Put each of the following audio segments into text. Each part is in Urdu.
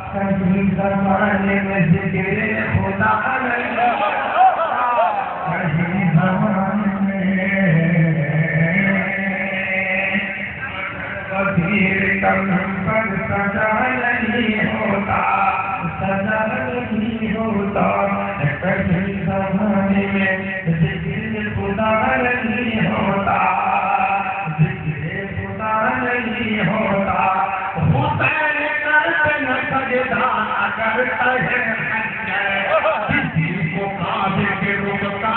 کہیں زمانے میں ذکر خدا نہیں کہیں زمانے میں وزیر کم پر سجا نہیں ہوتا سجا نہیں ہوتا کہیں زمانے میں ذکر خدا نہیں ہوتا ذکر خدا نہیں ہوتا حسین کرتے نہ سجدہ کرتا ہے کسی کو کعبے کے رکتا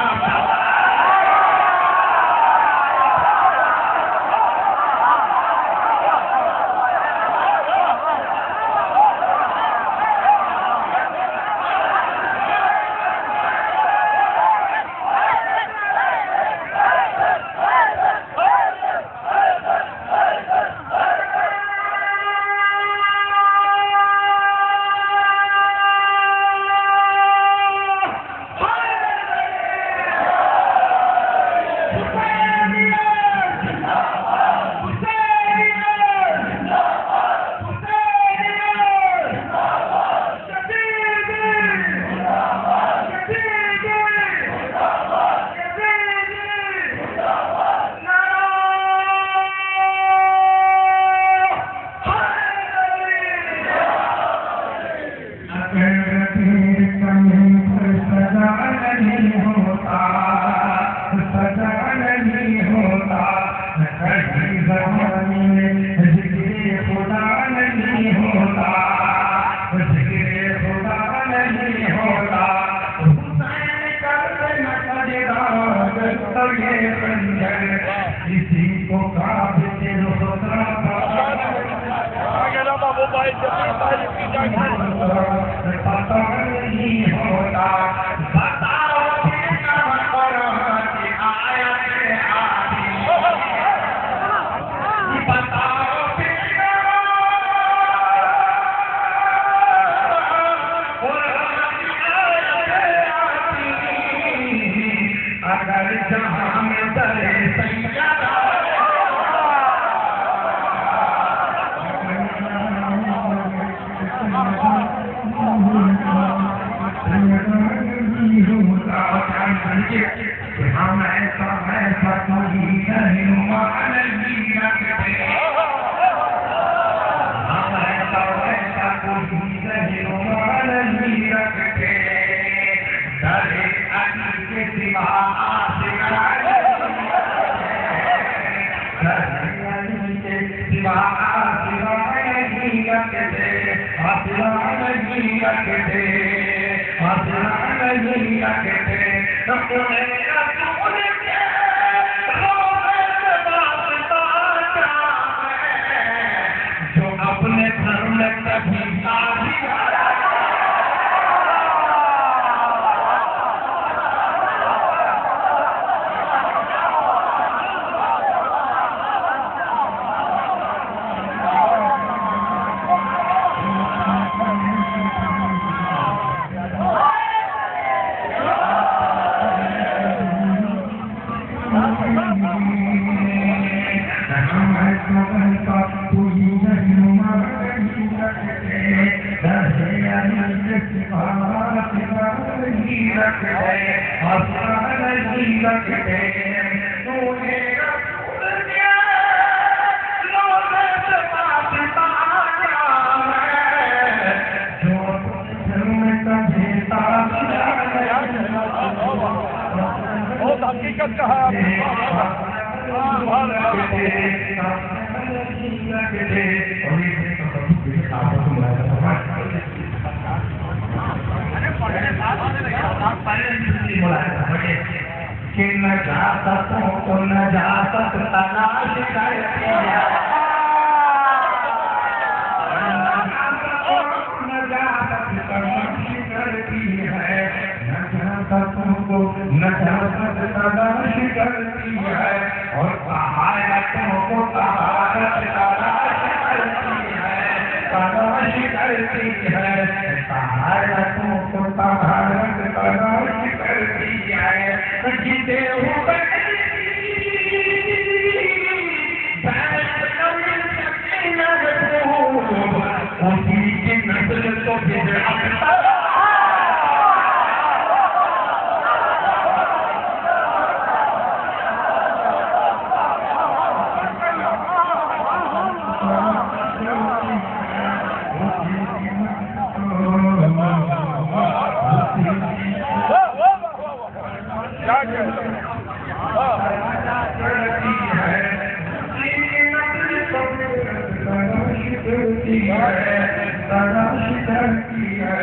ہے سدا شکرتی ہے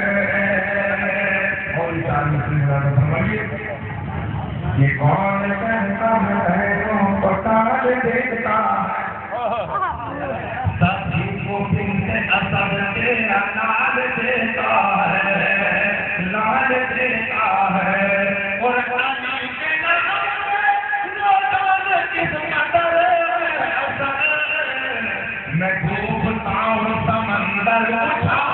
اور چاند سمجھیے یہ کون کہتا ہے تم کو تاج دیکھتا سبھی کو بنت اسد تیرا لال دیتا ہے لال دیتا ہے اور علی کے نام میں روزان کس قدر میں ڈوبتا ہوں سمندر اٹھا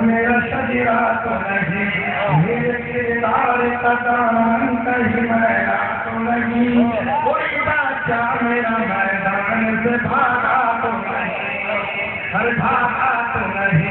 میرا شجرا تو نہیں میرے کردار کا دامن کہیں میرا تو نہیں کوئی بادشاہ میرا میدان سے بھاگا تو نہیں ہر بھاگا تو نہیں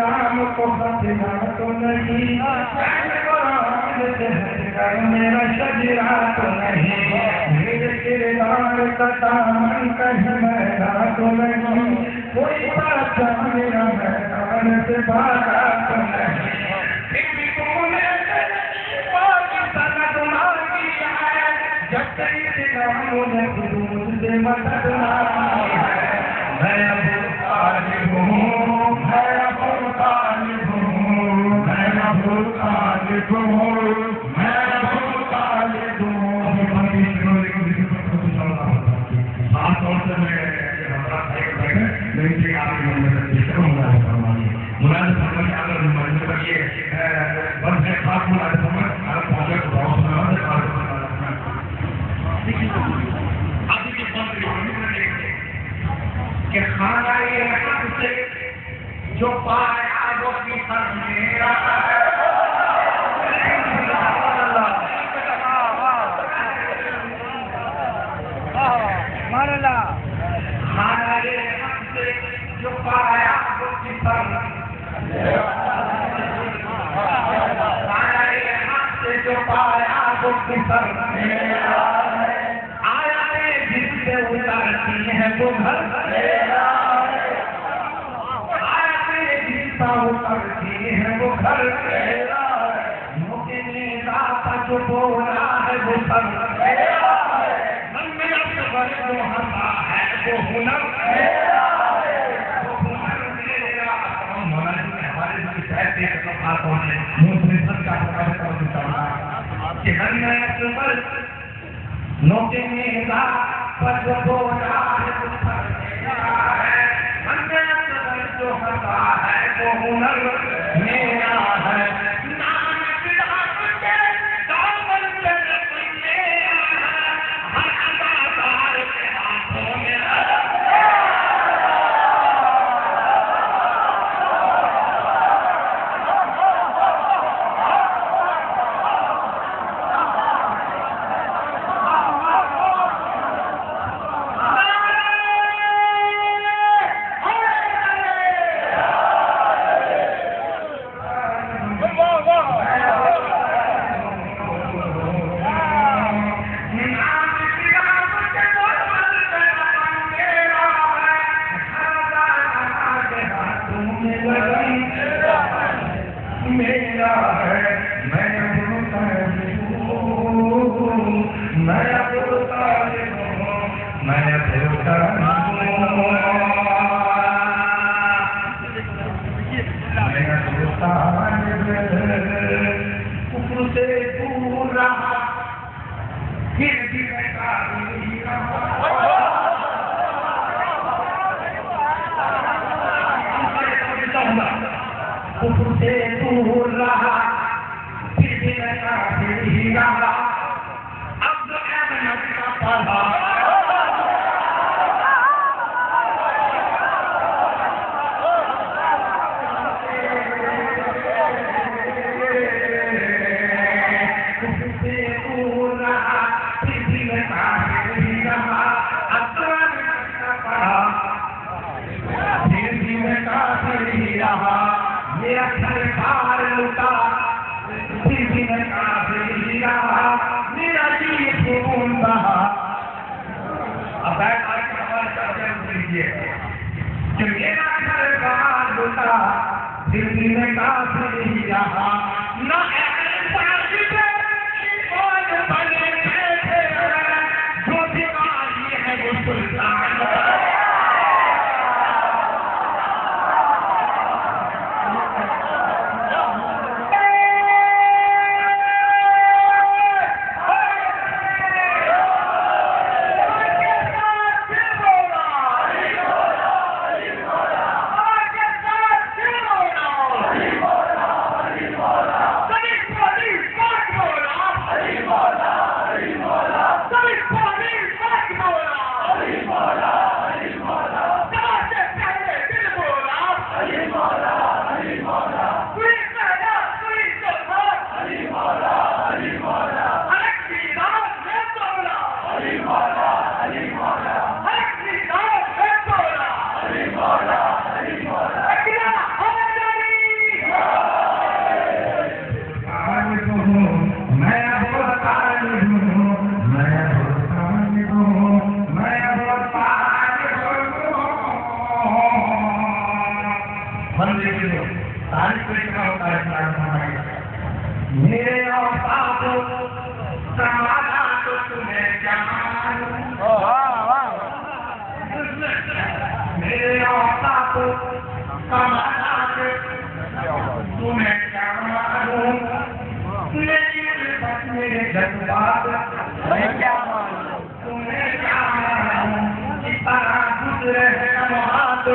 کلام کو خطرہ تو نہیں، قرآن سے ہٹ کر میرا شجرہ تو نہیں، میرے کردار کا دامن کہیں میرا تو نہیں، کوئی بادشاہ میرا میدان سے بھاگا تو نہیں، پھر بھی تم نے پاک سند مانگی ہے، جب تک ناموں نے حدود سے مدد مانگی ہے، میں ابو طالب ہوں، میں ابو طالب ہوں، میں ابو طالب ہوں، میں ابو طالب ہوں۔ خاص طور سے میں کہ کھانا یہ حق سے جو پایا وہ کفر میرا ہے، کھانا یہ حق سے جو پایا وہ کفر میرا، کھانا یہ حق سے جو پایا وہ کفر میرا، آیتیں جس سے اترتی ہیں وہ گھر میرا، آیتیں جس سے اترتی ہیں وہ گھر میرا، مکمل ذات جو بولا ہے وہ سر میرا، من میں اصغر جو ہنسا ہے وہ ہنر میرا، وہ ہنر میرا۔ مولانا جی نے ہمارے لیے شاید ایک باتوں نے مسلم سب کا حکم کر دیا کہ من میں اصغر نوکے میرا پر جو بولا ہے وہ سر میرا ہے، من میں اصغر جو ہنسا ہے وہ ہنر میرا ہے، نام رب کے دامن پہ میرا ہے، ہر اداکار کے ہاتھوں میں میرا ہے، میں ابو طالب ہوں، میں ابو طالب ہوں، میں ابو طالب ہوں، میں ابو طالب کفر سے دور رہا، پھر بھی میں قابل رہا، کفر سے دور رہا، پھر بھی میں کافر ہی رہا، اب جو احمد کا پڑھا کفر سے دور رہا، پھر بھی میں کافر ہی رہا، اب جو احمد کا پڑھا پھر بھی میں کافر ہی رہا، میرا سرکار لٹا پھر بھی میں کافر ہی رہا، میرا جی خون بہا۔ اب بیٹھ آج کا سوال چرچہ لیجیے کہ میرا سرکار لٹا پھر بھی میں کافر ہی رہا، نہ بنے بیٹھے جو دیواری ہے وہ سلطان مالک کتنا ہوتا ہے میرے اوصاف کمالات تمہیں کیا معلوم میرے اوصاف کمالات تمہیں کیا معلوم لیکن میرے جذبات تمہیں کیا معلوم اس طرح گزرے لمحات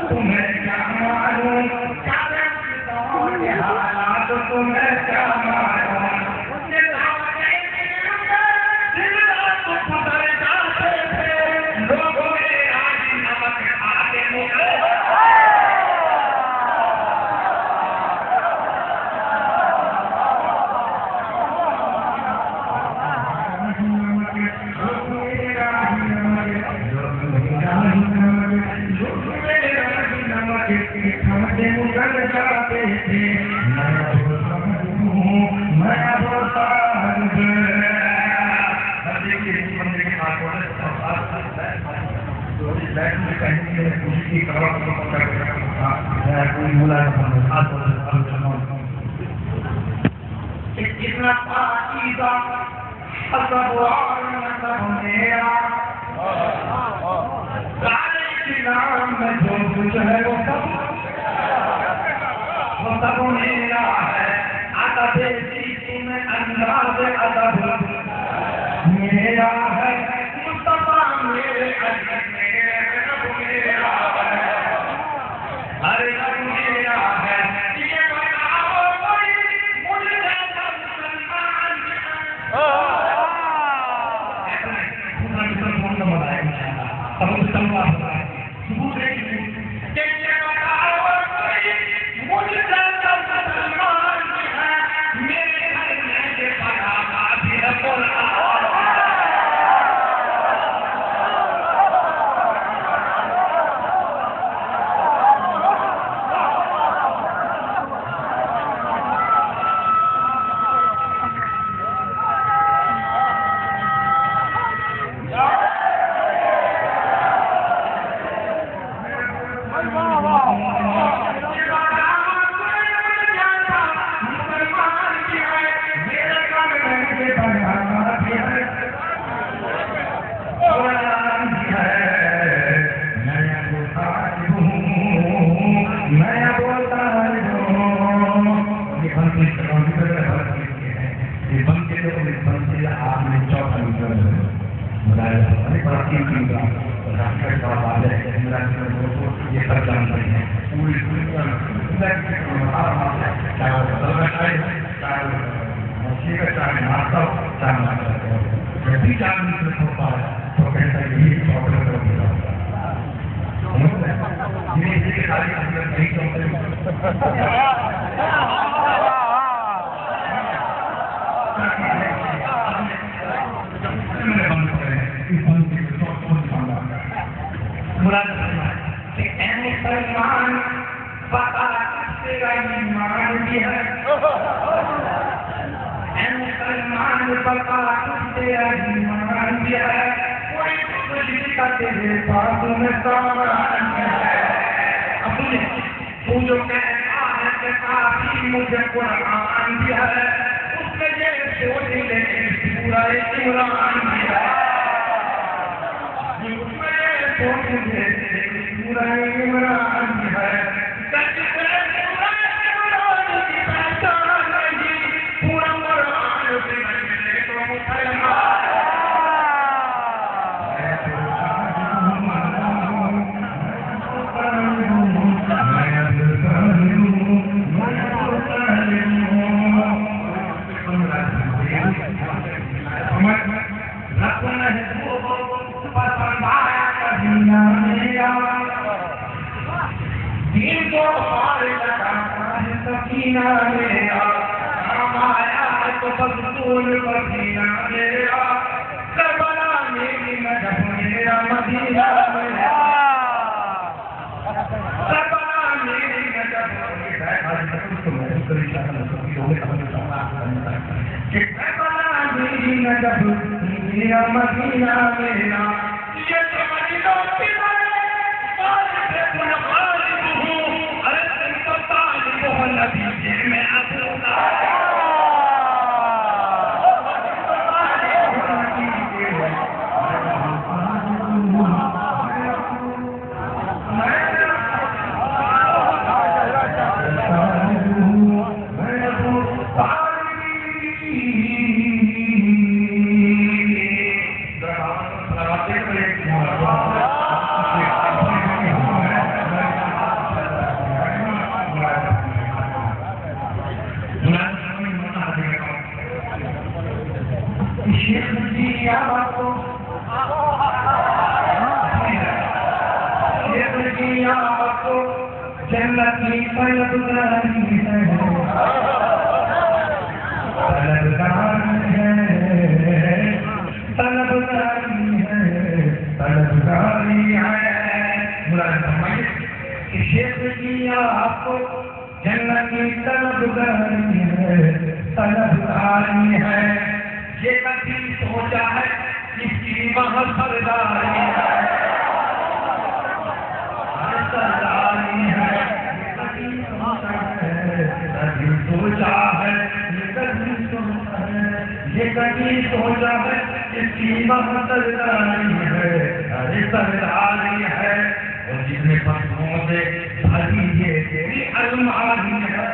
تمہیں کیا معلوم حالات تمہیں کیا معلوم گزر جاتے تھے لوگوں نے آج نمک کھاتے مجھے اتنا پاکیزہ اصبوار نصب میرا غالب کے نام میں جو کچھ ہے وہ سب میرا ہے ادب سیکھی میں انداز ادب میرا ہے مصطفیٰ میرے عزیز میرے رب میرا ہے ہر رب میرا ہے یہ بتاؤ کوئی مجھے مسلمان مجھے قرآن دیا ہے اس میں یہ سوچ لے پورا عمران دیا اس میں یہ سوچ لے پورا عمران دیا پورا قرآن سے ملے تو مسلمان دین کو پارے لگانا ہے سکینہ میرا کام آیا تو بزدول پسینہ میرا کربلا میری مذہب میرا مدینہ میرا کربلا میری مذہب میرا مدینہ میرا یہ تو مدینہ خدیجے میں ابو جنت کی طلبگاری ہے شیخ جی آپ کو جنت کی طلبگاری ہے طلبگاری ہے یہ کبھی سوچا ہے اس کی وہاں سرداری ہے سرداری ہے سوچا ہے یہ کبھی سوچا ہے اس کی وہاں سرداری ہے ارے سرداری ہے اور جس نے پتھروں سے بھری یہ تیری الماری ہے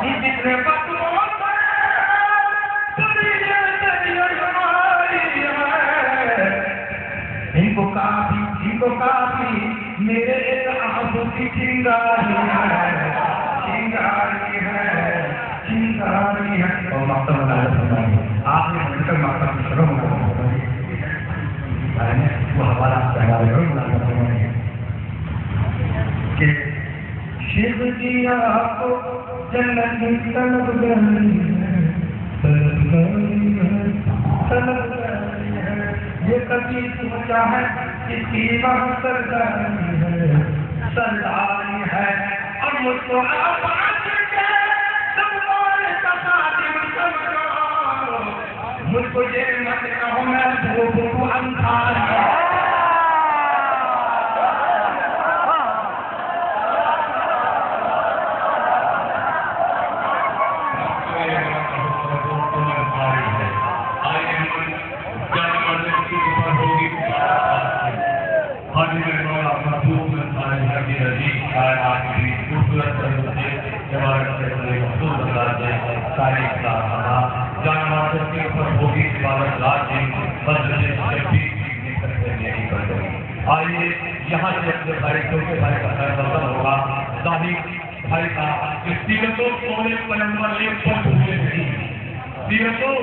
جس نے پتھروں سے بھری یہ تیری الماری ہے ان کو کافی میرے ایک آنسو کی چنگاری ہے چنگاری ہے چنگاری ہے اور مقصد آپ نے مل کر مقصد کی شروع وہ ہمارا کہ شیخ جی آپ کو جنت کی طلبگاری ہے طلبگاری ہے طلبگاری ہے یہ کبھی سوچا ہے اس کی وہاں سرداری ہے سرداری ہے اور مجھ کو آباد کے سنبھال کا خادم سمجھو مجھ کو یہ مت کہو میں بھوک انسان آئیے یہاں سے اپنے بھائی چھوٹے بھائی کا خیر مقدم ہوگا ظاہر بھائی کا سیرتوں قول پیغمبر ایک پر بھولے نہیں سیرتوں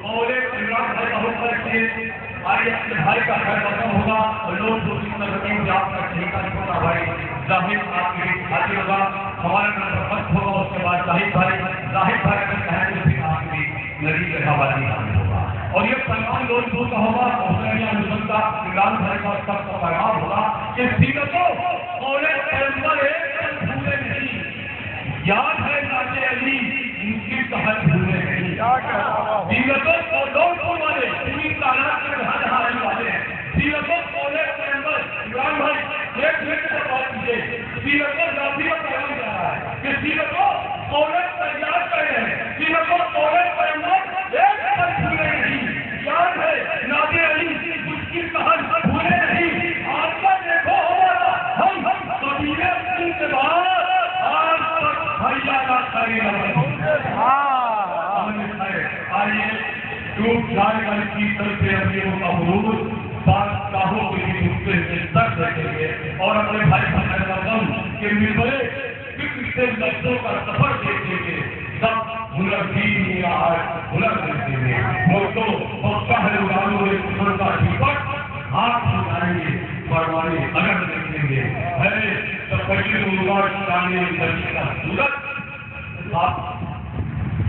قول عمران بھائی کا حکم رکھیے آئیے اپنے بھائی کا خیر مقدم ہوگا اور لوگ جو اس میں رکھیں گے آپ کا ٹھیکہ چھوٹا بھائی ظاہر آپ کے لیے حاضر ہوگا ہمارا نمبر خط ہوگا اس کے بعد ظاہر بھائی اگر کہیں تو پھر آپ کی نبی کے حوالے حاضر ہوگا اور یہ پیغام لوگ دور کا ہوگا حسینیہ نظم کا عمران بھائی کا سب کا پیغام ہوگا کہ سیرتوں قول پیغمبر ایک بھولے نہیں یاد ہے ناز علی ان کی کہت بھولے نہیں سیرتوں قول والے پوری تعداد کے ہر حال والے ہیں سیرتوں قول پیغمبر عمران بھائی ایک منٹ پر بات کیجیے سیرتوں ذاتی کا پیغام دے رہا ہے کہ سیرتوں قول تیار کر رہے ہیں سیرتوں قول پیغمبر ایک پر بھولے نہیں یاد ہے ناز علی اس کی کہت بھولے نہیں آپ کا دیکھو ہم قبیلے کے بعد آج تک بھیا کا آئیے ٹوٹ جائے والی کی طرف سے اپنیوں کا حروف بادشاہوں کے لیے نقطے سے تک رکھیں گے اور اپنے بھائی بھائی رقم کے ملبلے فکر سے لفظوں کا سفر دیکھیں گے سب ہنر بھی نہیں رہا ہے ہنر دیکھیں گے موتوں اور شہر والوں نے ہنر کا ٹھیپٹ ہاتھ اٹھائیں گے پروانے اگر دیکھیں گے ہے تفجیر اللہ شانے نبی کا صورت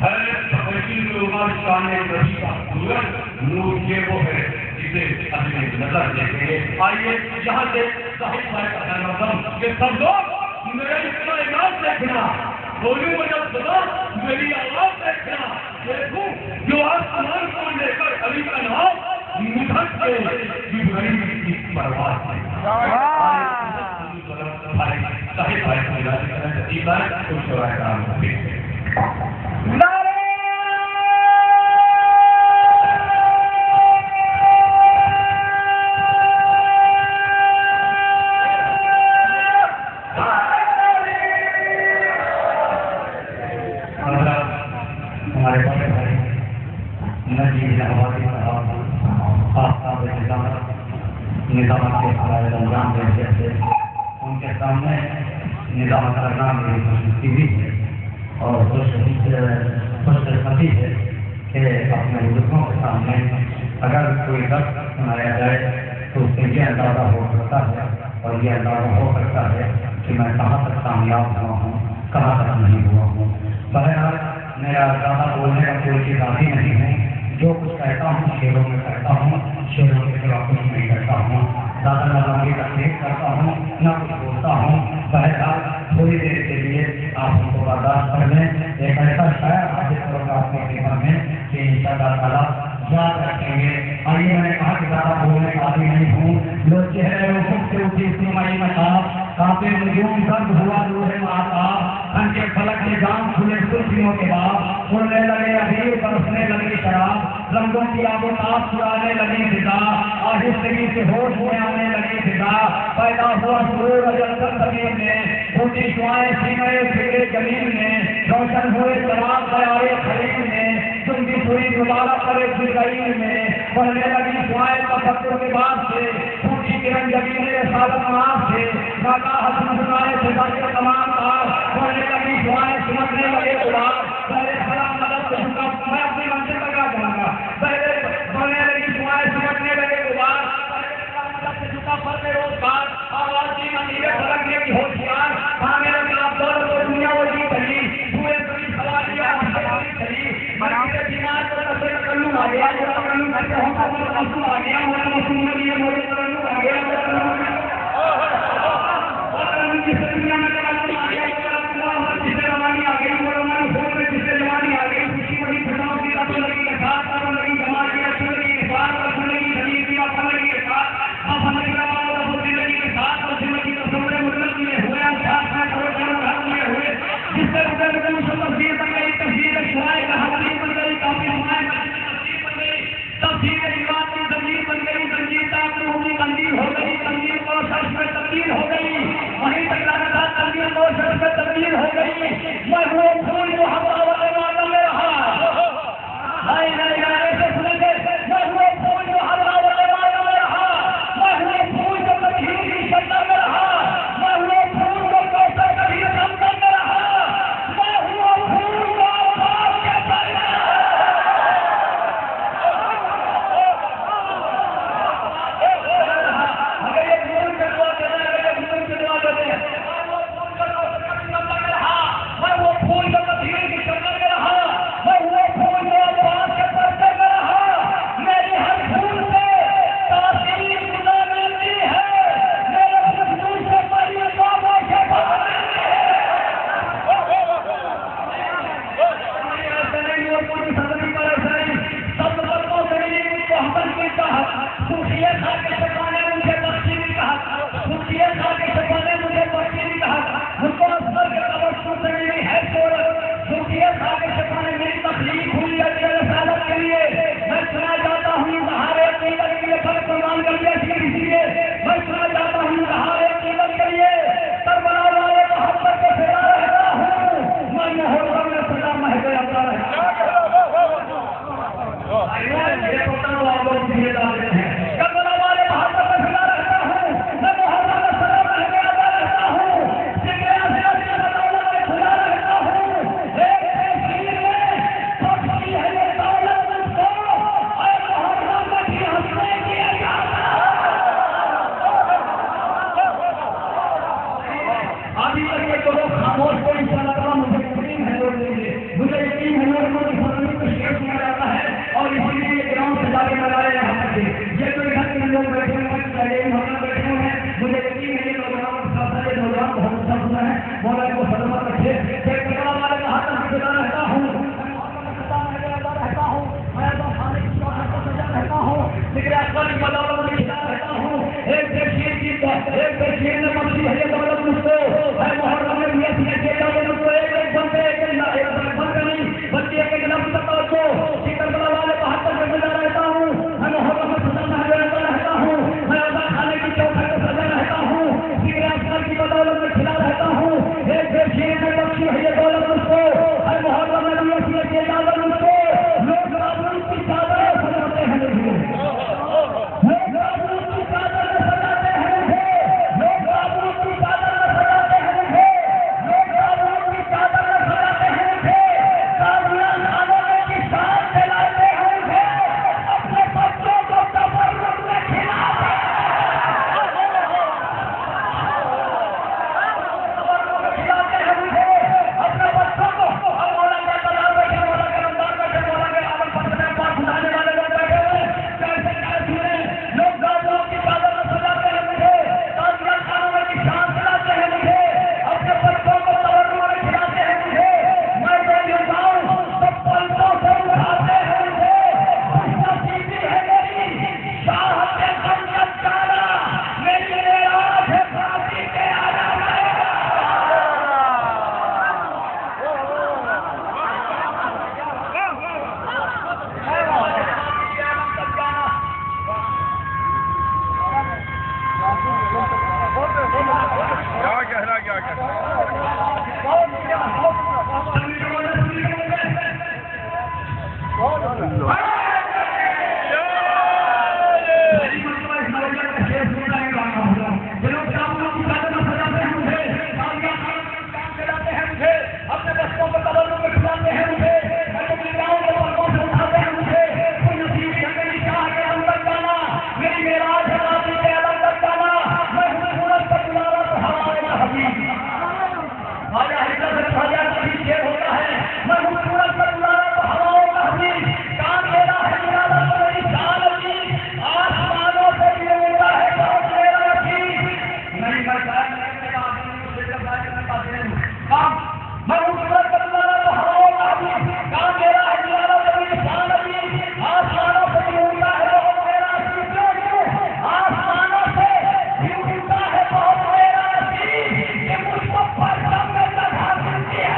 ہے تفجیر اللہ شانے نبی کا صورت نور یہ وہ ہے جسے اپنے نظر دیکھیں گے آئیے یہاں سے صاحب بھائی کا خیر مقدم کہ سب لوگ میرے اتنا اعلان دیکھنا بولوں میں جب سنا میری آواز دیکھنا دیکھوں جو آسمان کو لے کر علی کا نام نکھٹ کے جبرائیل کی پرواز ہے صاحب بھائی کو علاج کرنا چاہیے کچھ رائے ہمارے بڑے بھائی نجیب نوازی صاحب آفتاب نظامت کے خلائے رمضان جیسے تھے، ان کے سامنے نظامت کرنا میری خوشی بھی ہے اور خوش قسمتی ہے کہ اپنے بزرگوں کے سامنے اگر کوئی درد سنایا جائے تو اس سے یہ اندازہ ہو سکتا ہے اور یہ اندازہ ہو سکتا ہے کہ میں کہاں تک کامیاب ہوا ہوں، کہاں تک نہیں ہوا ہوں۔ بہرحال میرا زیادہ بولنے کا کوئی چیزیں نہیں ہے، جو کچھ کہتا ہوں شعروں میں کہتا ہوں، شعروں کے خلاف کچھ نہیں کرتا ہوں، زیادہ نظام کی تصدیق کرتا ہوں، نہ کچھ بولتا ہوں۔ بہرحال تھوڑی دیر کے لیے آپ ان کو برداشت کر لیں، ایک ایسا شاعر حاضر کروں گا آپ کے خدمت میں کہ ان شاء اللہ تعالیٰ یاد رکھیں گے۔ آئیے میں نے کہا کہ زیادہ بولنے کا عادی نہیں ہوں، لوگ چہرے افق سے اٹھی سیمائی میں کافی نجوم درد ہوا روح مآتاب، ان کے فلک کے جام کھلے سرخیوں کے بعد اڑنے لگے ابیر برسنے لگی شراب، رنگوں کی آب و تاب چرانے لگی فضا، آہستگی سے ہوش میں آنے لگی فضا، پیدا ہوا سرور اجل سرزمین میں، پھوٹی شعائیں سینے پھرے زمین میں، روشن ہوئے چراغ قرارے خلیل میں، تم بھی پوری دوبارہ پڑے فضائل میں، بڑھنے لگی شعائیں تفکر کے بعد سے، پھوٹی کرن جبین رسالت نام سے، راکا حسن سنائے فضا کے تمام تار، بڑھنے لگی شعائیں سمجھنے لگے غلام، پہلے سلام مدد سے جھکا میں اپنی منزل تک آ جاؤں گا، پہلے بڑھنے لگی شعائیں سمجھنے لگے غلام، پر میں روزگار آواز کی منیرے پھلکنے کی ہوشیار، کھانے لگے آپ دولت اور دنیا وہ جی بھلی، پورے سبھی سوالیاں ہم سے بڑی چلی، منیرے بیمار پر نظر کلوں آ گیا، جو کلوں کرتے ہوں تو مجھے مسلم آ گیا، مجھے مسلم نے لیے مجھے کلوں آ گیا، مجھے کلوں جس دنیا میں کلوں آ گیا، جس سے روانی آ گئی، وہ روانی فون میں جس سے روانی آ گئی، خوشی بڑی پھٹاؤں کی رب لگی لکھات، رب لگی جمال کی رب لگی لکھات، رب لگی دلیل کی رب لگی لکھات، اب ہم نے جس سے تصویر بن گئی، تصویر شعائے کا حقیق بن گئی، کافی ہمارے تصویر بن گئی، تصویر روایت کی زمین بن گئی، زنجیر تاک روح کی تنظیم ہو گئی، تنظیم کو شخص میں تبدیل ہو گئی، وہیں تک لانا تھا تنظیم کو شخص میں تبدیل ہو گئی، میں وہ پھول جو ہوا والے مانا میں رہا، نہیں نہیں ایسے سنیں گے، میں وہ پھول جو ہوا والے مانا میں رہا، میں وہ پھول جو تبدیل کی شکل میں رہا، میں وہ پھول جو کوثر کبھی رقم میں رہا، ایک ملتی ہے یہ دولت اس کو، ہر محرم میں ملتی ہے یہ دولت اس کو، لوگ رابطوں کی چادریں سجاتے ہیں مجھے، لوگ رابطوں کی چادریں سجاتے ہیں مجھے، لوگ رابطوں کی چادریں سجاتے ہیں مجھے، لوگ رابطوں کی چادریں سجاتے ہیں مجھے، تازیاں نالوں کی شان دلاتے ہیں مجھے، اپنے بچوں کو تبرک میں کھلاتے ہیں، کھلاتے ہیں مجھے، اپنے بچوں کو ہم مولا کے بازار بیٹھے، مولا کے رمضان بیٹھے، مولا کے عمل پڑھنے پاس اٹھانے والے لوگ بیٹھے ہوئے، کیسے کیسے لوگ گاڑیوں کی چادر سجاتے ہیں مجھے، تازیاں کھانوں میں کی شان دلاتے ہیں مجھے، اپنے بچوں کو تبرک میں کھلاتے ہیں مجھے، میں جو جاؤں تو پلکوں سے اٹھاتے ہیں مجھے، خوش نصیبی ہے میری شاہت جنت جانا، میری معراج ہے فاطمی کے آنا اپنے بچوں کو تبرک میں کھلاتے ہیں مجھے، میں تو مل رہا ہوں تو پلکوں سے اٹھاتے ہیں مجھے، کوئی نصیب ہے میری شاہ کے اندر جانا، میری معراج ہے فاطمی کے اندر جانا، میں ہوں سورج کا کنارہ تو ہمارا حبیب آیا حضرت سے خواجہ کبھی شیر ہوتا ہے، میں ہوں سورج کا کنارہ تو ہمارا حبیب، کام میرا ہے کنارہ تو میری شان عزیز، آسمانوں سے بھی ہوتا ہے بہت میرا عزیز، نہیں میں شاید نہیں میں ہوں سورج کا کنارہ تو ہمارا حبیب، کام میرا ہے کنارہ تو میری شان عزیز، آسمانوں سے بھی ہوتا ہے بہت میرا عزیز، کیوں آسمانوں سے بھی ہوتا ہے بہت میرا عزیز، کہ مجھ کو پرچم میں لگا دیتی ہے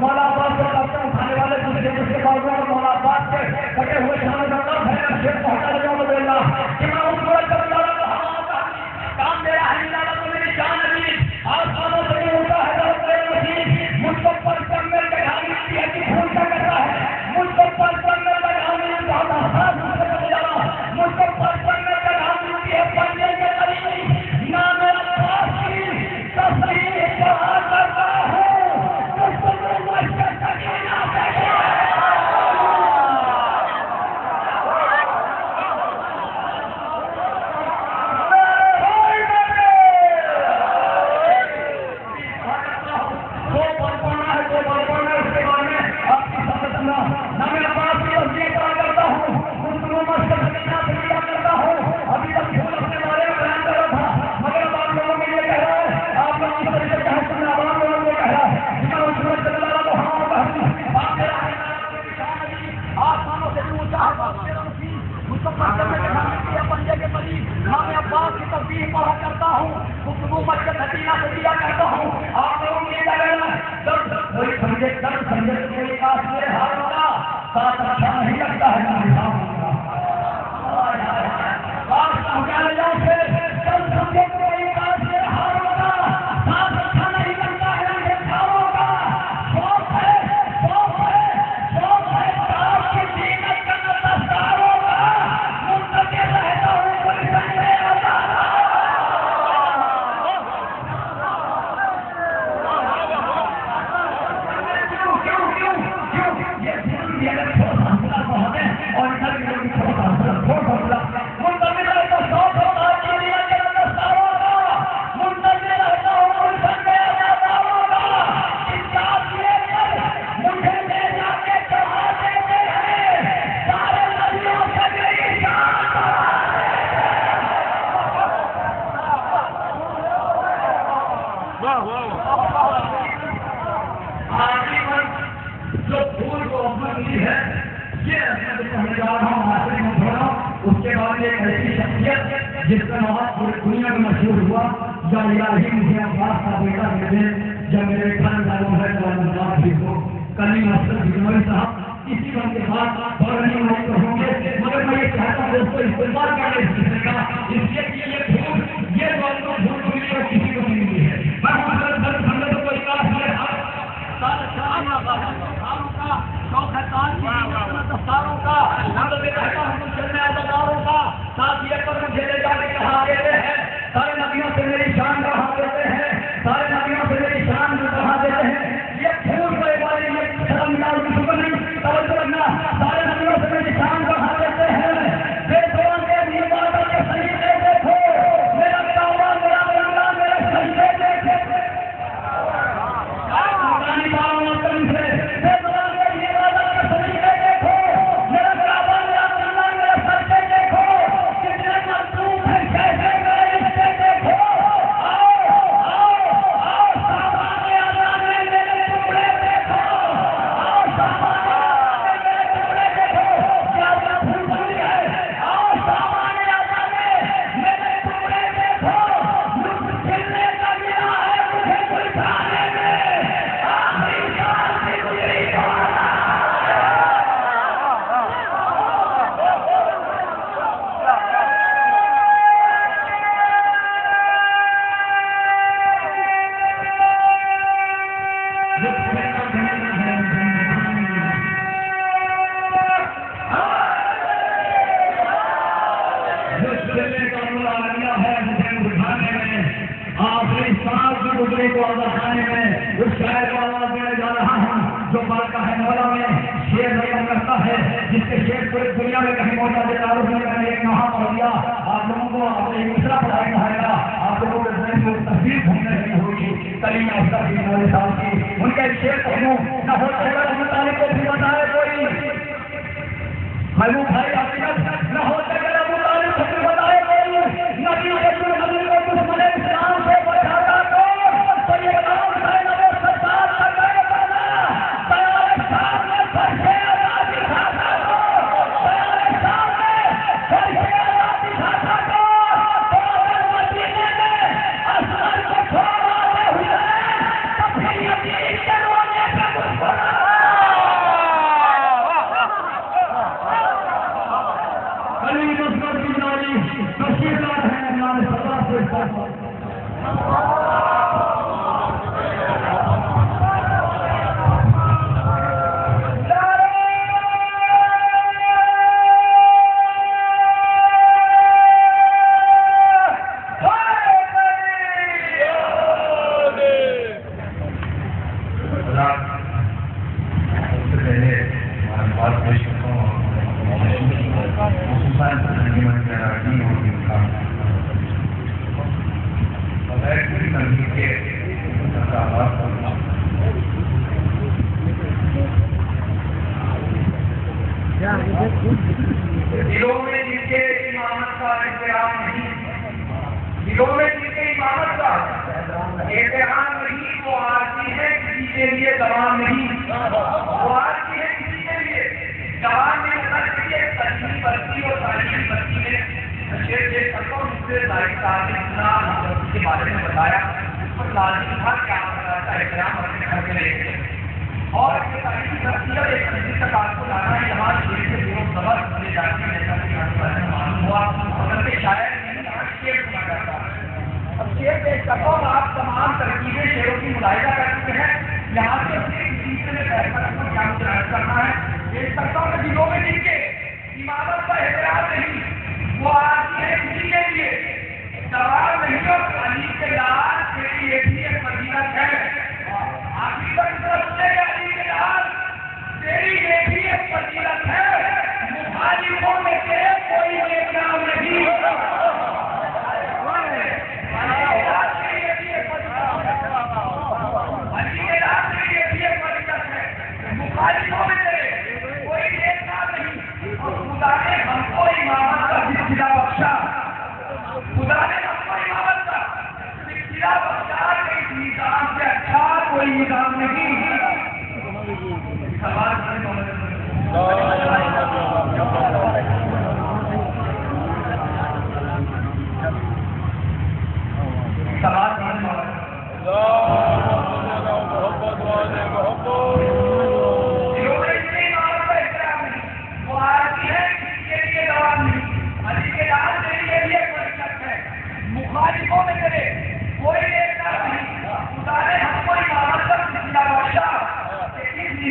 مولا عباس کو رابطہ اٹھانے والے دوسرے بازو اور مولا عباس کے کٹے ہوئے شان پہنچا لگا اللہ کہ میں اس وقت کام میرا ہے تو میری جان عزیز، آسمانوں سے بھی ہوتا ہے بہت میرا عزیز، مجھ کو پرچم میں لگانے کی ہے کہ خون کا کرتا ہے، مجھ کو پرچم میں لگانے بہت آسان مجھ کو پرچم میں لگانے کی ہے پنجے کے قریب نام عباس کی تصریح کہا کرتا ہوں، اس کو مجھ سے تکینا بیٹھے پڑھا کرتا ہوں، حکومت کے نتیجہ سے دیا کرتا ہوں، آپ لوگوں کو یہ لگا درد کوئی سمجھے کوئی کاش میرے ہار ہوگا ساتھ اچھا نہیں لگتا ہے کاش پہنچانے جاؤں سے درد سمجھے کوئی کاش میرے ہار ہوگا ساتھ اچھا نہیں لگتا ہے مجھے کھاؤ گا، شوق ہے کاش کی زینت کا دستار ہوگا، منتظر رہتا ہوں کوئی سمجھے جو پھول کو اپنی ہے یہ کہنے جا رہا ہوں آخری میں تھوڑا، اس کے بعد ایک ایسی شخصیت جس کا نام پوری دنیا میں مشہور ہوا، یا الہی مجھے عباس کا بیٹا فوراً مسجد صاحب اسی وقت کے بعد فوراً ہوں گے، مگر میں یہ چاہتا ہوں اس کو استعمال کرنے کا اس لیے کہ یہ پھول یہ بات کو بھول کو ملی اور کسی کو نہیں ملی ہے. میں حضرت سنگت کو اطلاع ہے شوق ہے دستاروں کا چلنے اداروں کا ساتھ یہ پر مجھے لے جا کے کہا دیتے ہیں سارے نبیوں سے میری شان بڑھا دیتے ہیں، سارے نبیوں سے میری شان بڑھا دیتے ہیں. یہ پھول کو والے یہ شرم یا نہیں توجہ رکھنا، سارے نبیوں سے میری شان بڑھا دیتے ہیں. بے زبان کے عبادت کے سلیقے دیکھو، میرا کعبہ میرا بنگلہ میرے سجدے دیکھے کو آزادانے میں اس شاعر کو آواز دینے جا رہا ہوں جو بارکاہ ہے مولا میں شعر بیان کرتا ہے، جس کے شعر پوری دنیا میں کہیں موجود ہے. تعارف میں میں نے ایک نہا پڑھ دیا، آپ لوگوں کو ایک دوسرا پڑھائی کہا گا، آپ لوگوں کے ذہن میں تصویر گھومنے لگی ہوگی کلیم افضل کی مولا صاحب کی. ان کا ایک شعر پڑھوں نہ ہو سکے مطالعے کو بھی بتائے کوئی محبوب بھائی حقیقت نہ ہو سکے مطالعے کو بھی بتائے کوئی نبی کو دشمن اسلام سے بچاتا تو یہ کام ہے نبی سرکار کا گئے بنا بیان شام میں فرشے اللہ دکھاتا تو بیان شام میں فرشے اللہ دکھاتا تو اگر مدینے میں اصغر کو چھوڑ آتے ہوئے تو پھر یتیم کے رونے پہ کچھ بنا علی مصطفیٰ کی نالی تشریفات ہیں اللہ نے سزا سے دلوں میں جن کے امامت کا احترام نہیں، دلوں میں جن کے امامت کا احترام نہیں، وہ آتی ہے کسی کے لیے دوام نہیں، وہ آتی ہے کسی کے لیے دوام نہیں ہوتا. کسی تجلیل بستی اور تعلیم بستی میں شیر دیکھ سکتا ہوں جس سے ظاہر صاحب نے اتنا کے بارے میں بتایا اس پر لازمی تھا کیا کا احترام اپنے گھر میں لے کے اور یہ تعلیمی بستی اور ایک تجلیل تک آپ کو لانا ہے. یہاں شیر سے دونوں سبق لے جاتی ہے جیسا کہ آپ کو معلوم ہوا اگر کہ شاید نہیں آج شیر سنا جاتا ہے. اب شیر دیکھ سکتا ہوں آپ تمام ترکیبیں شیروں کی ملاحظہ کر چکے ہیں. یہاں سے اپنے کسی سے فیصلہ کیا مشاہدہ کرنا ہے دیکھ سکتا ہوں کہ دلوں میں جن کے امامت کا احترام نہیں، وہ آتی ہے کسی کے لیے سوال نہیں اور علی کے لال تیری یہ بھی ایک فضیلت ہے. آخری پر اس طرح سنے گا علی کے لال تیری یہ بھی ایک فضیلت ہے، مخالفوں میں تیرے کوئی نیک نام نہیں. مخالفوں میں تیرے کوئی نیک نام نہیں. خدا نے ہم کو امامت کا سلسلہ بخشا، خدا نے ہم کو امامت کا سلسلہ بخشا کہ اس نظام سے اچھا کوئی نظام نہیں. سوال سوال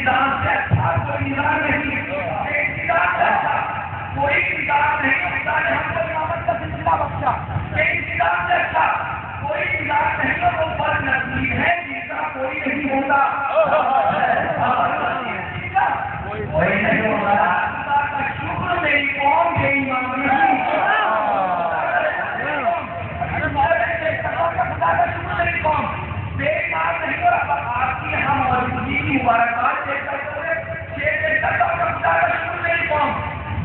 نظام سے اچھا کوئی نظام نہیں، ایک نظام سے اچھا کوئی نظام نہیں. خدا نے ہم کو امامت کا سلسلہ بخشا، ایک نظام سے اچھا کوئی نظام نہیں. اور وہ بد نصیب ہے جس کا کوئی نہیں ہوتا، کوئی نہیں ہوتا. خدا کا شکر میری قوم کے امام نہیں، خدا کا شکر میری قوم بے ایمان نہیں. اور آپ کی ہم موجودگی کی مبارکباد دیکھ کرتے ہوئے خدا کا شکر میری قوم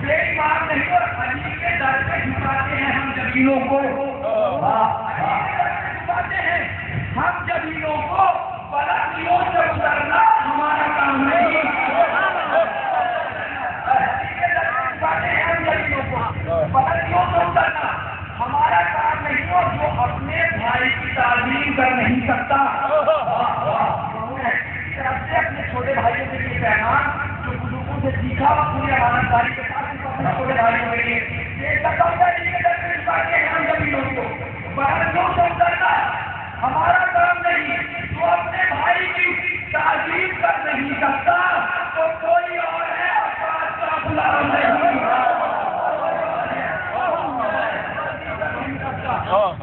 بے ایمان نہیں. اور علی کے در پہ جھکاتے ہیں ہم جبینوں کو، جھکاتے ہیں ہم جبینوں کو. بلندیوں سے اترنا ہمارا کام نہیں، ہم جبینوں کو بلندیوں سے اترنا ہمارا کام نہیں. اور جو اپنے بھائی کی تعلیم کر نہیں سکتا، اپنے چھوٹے بھائیوں کے لیے پیغام جو بزرگوں سے سیکھا وہ پوری ایمانداری کے ساتھ اپنے چھوٹے بھائیوں کے لیے ہم زمینوں کو بلندیوں سے اترنا ہمارا کام نہیں. جو اپنے بھائی کی تعلیم کر نہیں سکتا تو کوئی اور ہے افراد کا غلام نہیں.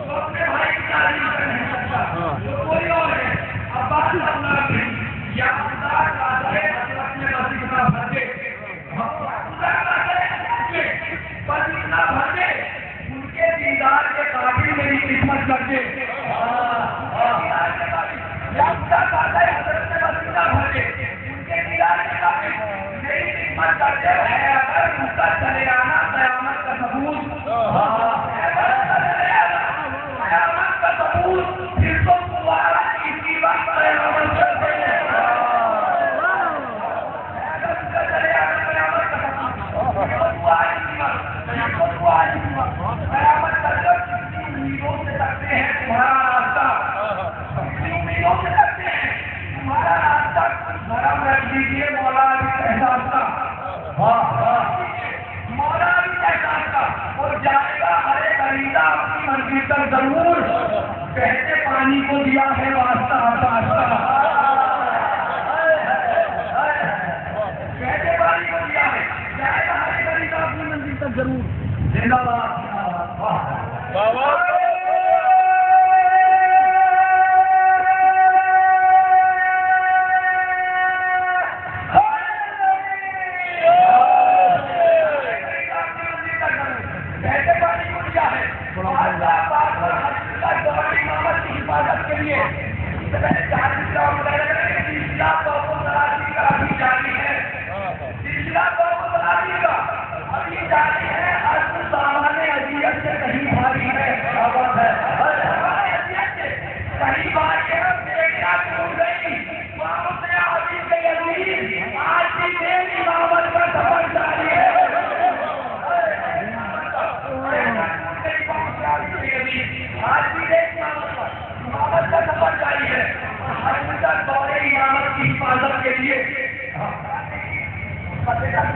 اپنے بھائی کی تعلیم کر نہیں سکتا تو کوئی اور ہے عباس اللہ نہیں. یا خدا اپنے مسجد اتنا بھرتے پر اتنا بھرتے ان کے دیدار کے قابل میری خدمت کرتے. یا خدا چاہتا ہے حضرت میں مسجد نہ بھرتے ان کے دیدار کے قابل میری خدمت کرتے. ہے اگر ان کا چلے آنا قیامت کا ثبوت، قیامت کا ثبوت پھر تو دوبارہ اسی وقت قیامت کرتے ہیں. ضرور کہتے پانی کو دیا ہے واسطہ آستہ، کہتے پانی کو دیا ہے جائے گا ہر غریب اپنی منزل تک ضرور. زندہ باد.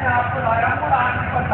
آپ کو لایا ہوں اور آج تک